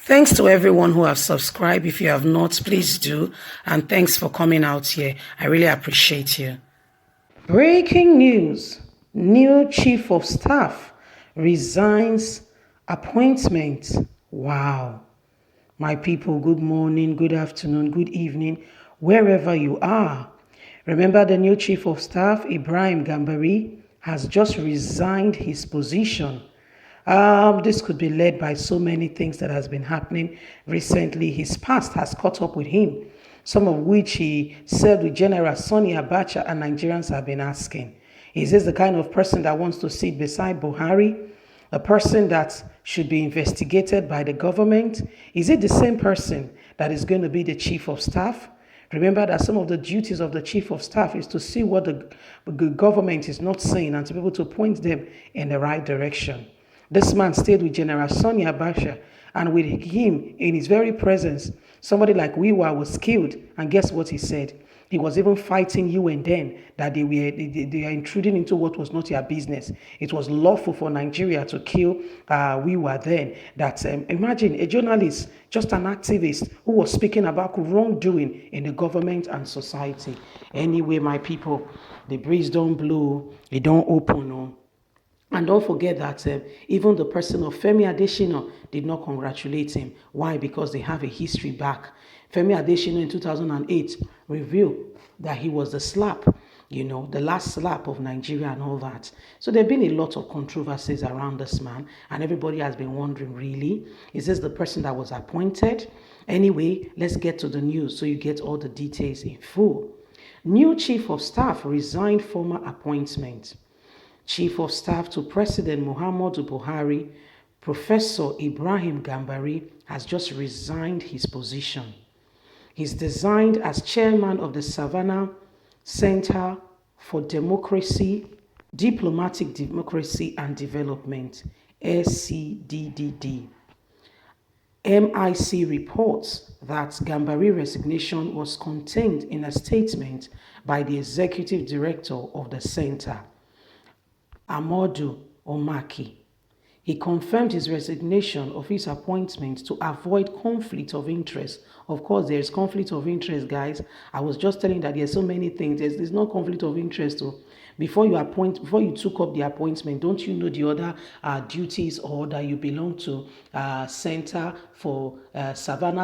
Thanks to everyone who have subscribed. If you have not, please do. And thanks for coming out here. I really appreciate you. Breaking news. New chief of staff resigns appointment. Wow. My people, good morning, good afternoon, good evening, wherever you are. Remember, the new chief of staff, Ibrahim Gambari, has just resigned his position. This could be led by so many things that has been happening recently. His past has caught up with him, some of which he served with General Sani Abacha, and Nigerians have been asking, is this the kind of person that wants to sit beside Buhari? A person that should be investigated by the government? Is it the same person that is going to be the chief of staff? Remember that some of the duties of the chief of staff is to see what the government is not saying and to be able to point them in the right direction. This man stayed with General Sani Abacha, and with him in his very presence, somebody like Wiwa was killed. And guess what he said? He was even fighting you and then that they are intruding into what was not your business. It was lawful for Nigeria to kill Wiwa then. That imagine a journalist, just an activist who was speaking about wrongdoing in the government and society. Anyway, my people, the breeze don't blow, it don't open. No. And don't forget that even the person of Femi Adesina did not congratulate him. Why? Because they have a history back. Femi Adesina in 2008 revealed that he was the slap, the last slap of Nigeria and all that. So there have been a lot of controversies around this man, and everybody has been wondering, really, is this the person that was appointed? Anyway, let's get to the news so you get all the details in full. New chief of staff resigned former appointment. Chief of Staff to President Muhammadu Buhari, Professor Ibrahim Gambari, has just resigned his position. He's designed as chairman of the Savannah Center for Democracy, Diplomatic Democracy and Development, SCDDD. MIC reports that Gambari's resignation was contained in a statement by the executive director of the center, Amodu Omaki. He confirmed his resignation of his appointment to avoid conflict of interest. Of course, there is conflict of interest, guys. I was just telling that there's so many things. There's no conflict of interest. So before you took up the appointment, don't you know the other duties, or that you belong to Savannah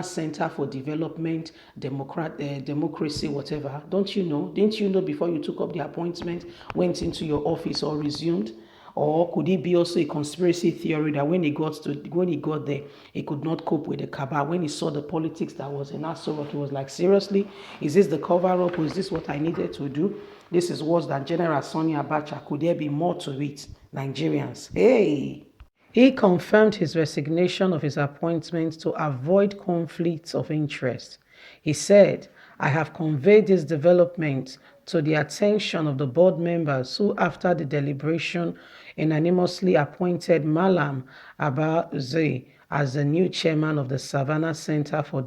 Center for Development, Democracy, whatever? Don't you know? Didn't you know before you took up the appointment, went into your office or resumed? Or could it be also a conspiracy theory that when he got there, he could not cope with the cabal? When he saw the politics that was in Aso, he was like, seriously, is this the cover-up, or is this what I needed to do? This is worse than General Sani Abacha. Could there be more to it? Nigerians, hey! He confirmed his resignation of his appointment to avoid conflicts of interest. He said, I have conveyed this development to the attention of the board members who, after the deliberation, unanimously appointed Malam Abba Zay as the new chairman of the Savannah Center for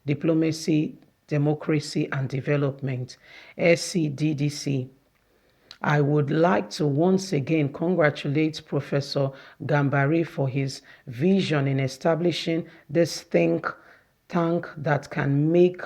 Diplomacy, Democracy and Development, SCDDC. I would like to once again congratulate Professor Gambari for his vision in establishing this think tank that can make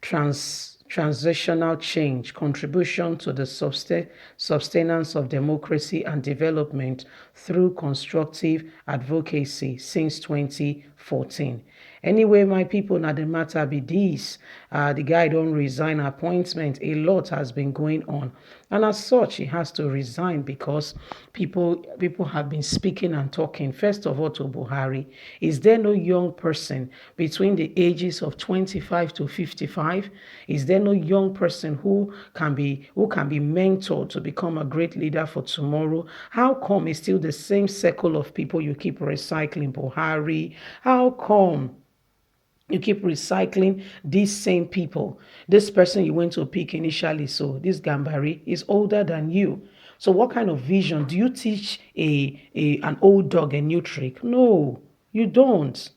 transitional change, contribution to the sustenance of democracy and development through constructive advocacy since 2014. Anyway, my people, now the matter be this. The guy don't resign appointment. A lot has been going on. And as such, he has to resign because people have been speaking and talking. First of all, to Buhari, is there no young person between the ages of 25 to 55? Is there no young person who can be mentored to become a great leader for tomorrow? How come it's still the same circle of people you keep recycling, Buhari? How come you keep recycling these same people? This person you went to pick initially, so this Gambari, is older than you. So what kind of vision? Do you teach an old dog a new trick? No, you don't.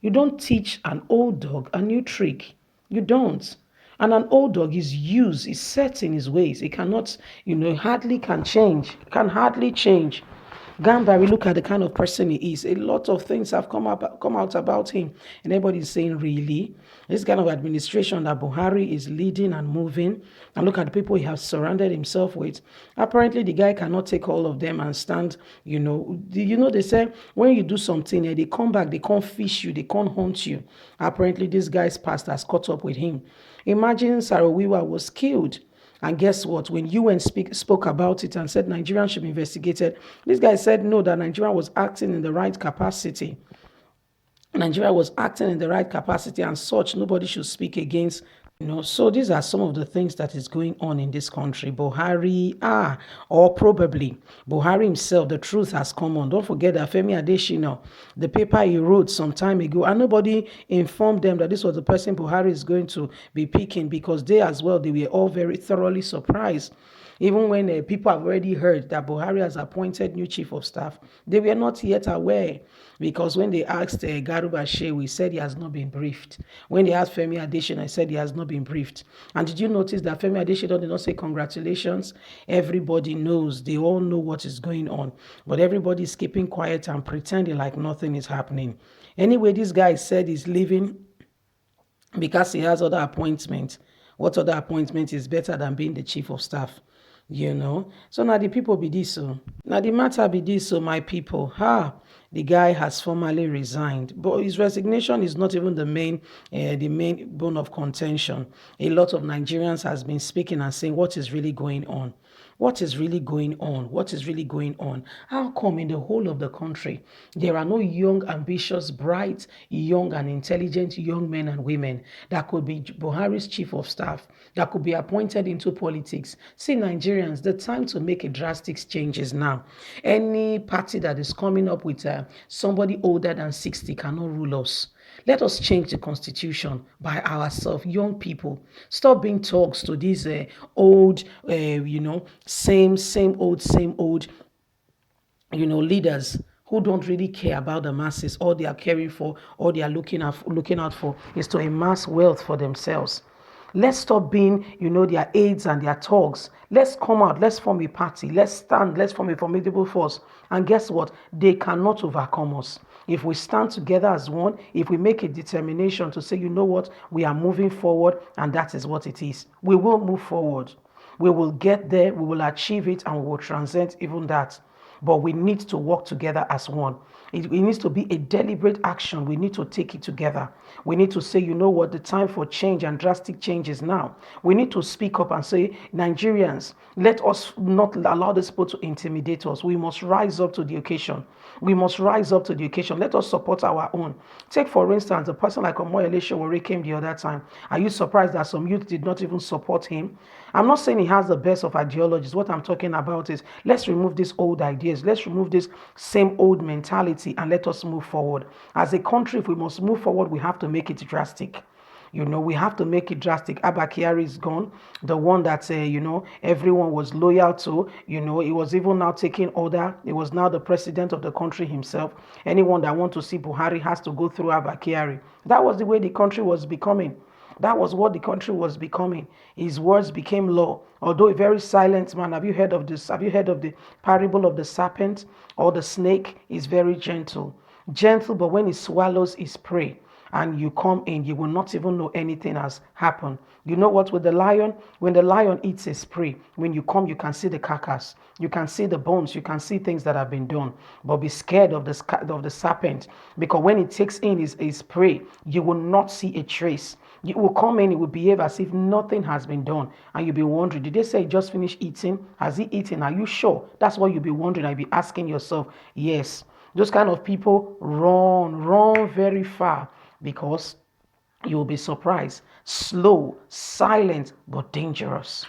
You don't teach an old dog a new trick. You don't. And an old dog is set in his ways. It cannot, hardly can change. Can hardly change. Gambari, look at the kind of person he is. A lot of things have come out about him, and everybody's saying, really, this kind of administration that Buhari is leading and moving, and look at the people he has surrounded himself with. Apparently, the guy cannot take all of them and stand. They say when you do something, they come back, they can't fish you, they can't hunt you. Apparently, this guy's past has caught up with him. Imagine Sarawiwa was killed. And guess what? When UN spoke about it and said Nigerians should be investigated, this guy said no, that Nigeria was acting in the right capacity. Nigeria was acting in the right capacity and such. Nobody should speak against. So these are some of the things that is going on in this country. Buhari, or probably Buhari himself, the truth has come on. Don't forget that Femi Adesina, the paper he wrote some time ago, and nobody informed them that this was the person Buhari is going to be picking, because they as well, they were all very thoroughly surprised. Even when people have already heard that Buhari has appointed new chief of staff, they were not yet aware, because when they asked Garuba Shehu, he said he has not been briefed. When they asked Femi Adesina, he said he has not been briefed. And did you notice that Femi Adesina did not say congratulations? Everybody knows, they all know what is going on, but everybody is keeping quiet and pretending like nothing is happening. Anyway, this guy said he's leaving because he has other appointments. What other appointment is better than being the chief of staff? So now the people be this, so now the matter be this, so my people, the guy has formally resigned, but his resignation is not even the main bone of contention. A lot of Nigerians has been speaking and saying, what is really going on? What is really going on? What is really going on? How come in the whole of the country there are no young, ambitious, bright, young and intelligent young men and women that could be Buhari's chief of staff, that could be appointed into politics? See, Nigerians, the time to make a drastic change is now. Any party that is coming up with somebody older than 60 cannot rule us. Let us change the constitution by ourselves, young people. Stop being thugs to these old, same old, leaders who don't really care about the masses. All they are caring for, all they are looking out for is to amass wealth for themselves. Let's stop being, their aides and their thugs. Let's come out. Let's form a party. Let's stand. Let's form a formidable force. And guess what? They cannot overcome us. If we stand together as one, if we make a determination to say, you know what, we are moving forward, and that is what it is. We will move forward. We will get there. We will achieve it, and we will transcend even that. But we need to work together as one. It needs to be a deliberate action. We need to take it together. We need to say, you know what, the time for change and drastic change is now. We need to speak up and say, Nigerians, let us not allow this people to intimidate us. We must rise up to the occasion. We must rise up to the occasion. Let us support our own. Take, for instance, a person like Omoyele Sowore came the other time. Are you surprised that some youth did not even support him? I'm not saying he has the best of ideologies. What I'm talking about is, let's remove these old ideas. Let's remove this same old mentality and let us move forward. As a country, if we must move forward, we have to make it drastic. We have to make it drastic. Abba Kyari is gone. The one that, everyone was loyal to. He was even now taking order. He was now the president of the country himself. Anyone that wants to see Buhari has to go through Abba Kyari. That was the way the country was becoming. That was what the country was becoming. His words became law. Although a very silent man, have you heard of this? Have you heard of the parable of the serpent or the snake? Is very gentle. Gentle, but when it swallows his prey and you come in, you will not even know anything has happened. You know what, with the lion, when the lion eats his prey, when you come, you can see the carcass, you can see the bones, you can see things that have been done. But be scared of the serpent, because when it takes in his prey, you will not see a trace. You will come in, it will behave as if nothing has been done. And you'll be wondering, did they say he just finished eating? Has he eaten? Are you sure? That's what you'll be wondering. You'll be asking yourself. Yes. Those kind of people run very far, because you will be surprised. Slow, silent, but dangerous.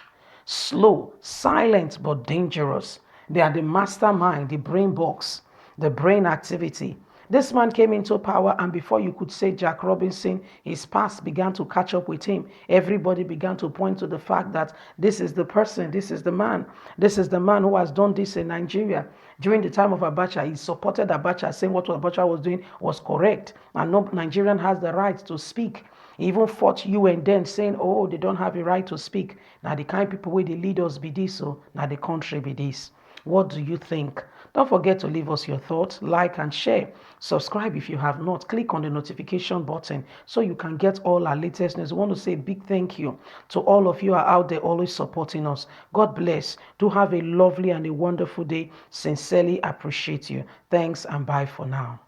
Slow, silent, but dangerous. They are the mastermind, the brain box, the brain activity. This man came into power, and before you could say Jack Robinson, his past began to catch up with him. Everybody began to point to the fact that this is the person, this is the man who has done this in Nigeria. During the time of Abacha, he supported Abacha, saying what Abacha was doing was correct, and no Nigerian has the right to speak. He even fought you and then saying, oh, they don't have a right to speak. Now the kind people where they lead us be this, so now the country be this. What do you think? Don't forget to leave us your thoughts, like and share. Subscribe if you have not. Click on the notification button so you can get all our latest news. I want to say a big thank you to all of you who are out there always supporting us. God bless. Do have a lovely and a wonderful day. Sincerely appreciate you. Thanks and bye for now.